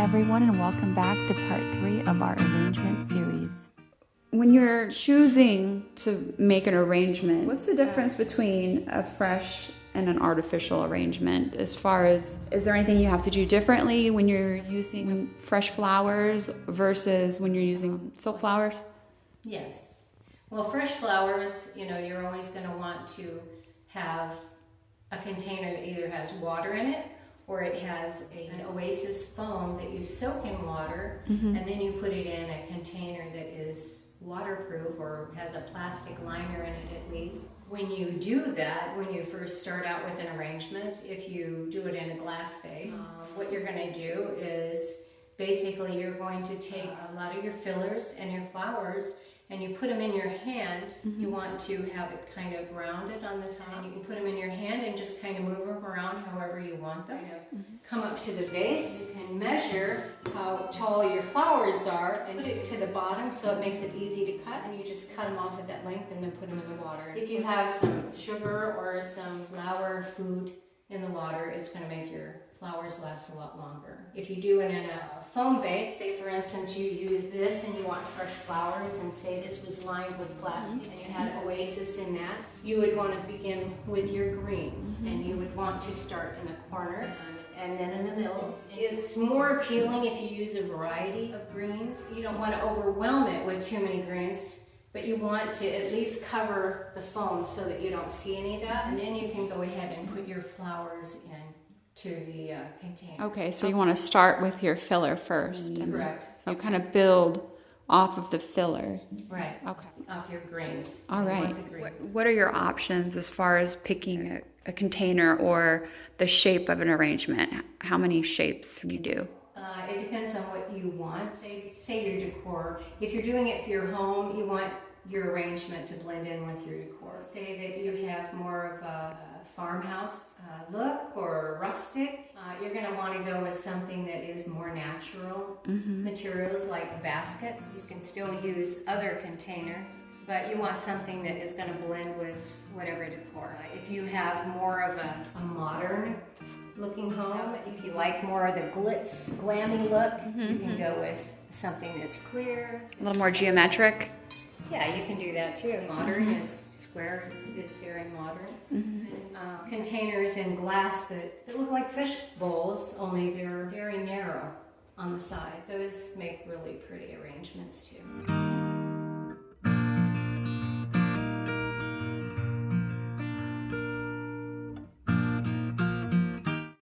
everyone, and welcome back to part 3 of our arrangement series. When you're choosing to make an arrangement, what's the difference between a fresh and an artificial arrangement? As far as, is there anything you have to do differently when you're using fresh flowers versus when you're using silk flowers? Yes. Well, fresh flowers, you're always going to want to have a container that either has water in it or it has an oasis foam that you soak in water, and then you put it in a container that is waterproof or has a plastic liner in it at least. When you do that, when you first start out with an arrangement, if you do it in a glass vase, what you're going to do is basically you're going to take a lot of your fillers and your flowers and you put them in your hand. You want to have it kind of rounded on the top. You can put them in your hand and just kind of move them around however you want them. Come up to the base and measure how tall your flowers are and put it to the bottom so it makes it easy to cut, and you just cut them off at that length and then put them in the water. If you have some sugar or some flour food in the water, it's going to make your flowers last a lot longer. If you do it in a foam base, say for instance you use this and you want fresh flowers, and say this was lined with plastic and you had oasis in that, you would want to begin with your greens, and you would want to start in the corners and then in the middle. It's more appealing if you use a variety of greens. You don't want to overwhelm it with too many greens, but you want to at least cover the foam so that you don't see any of that, and then you can go ahead and put your flowers in to the container. Okay, so you want to start with your filler first. Correct. So you kind of build off of the filler. Right. Okay. Off your grains. All right. You want the grains. What are your options as far as picking a container or the shape of an arrangement? How many shapes can you do? It depends on what you want. Say your decor. If you're doing it for your home, you want your arrangement to blend in with your decor. Say that you have more of a farmhouse look or rustic. You're going to want to go with something that is more natural materials like baskets. You can still use other containers, but you want something that is going to blend with whatever decor. If you have more of a modern looking home, if you like more of the glitz, glammy look, you can go with something that's clear. A little more geometric? Yeah, you can do that too. Modern is square is very modern. Containers in glass that look like fish bowls, only they're very narrow on the sides. Those make really pretty arrangements too.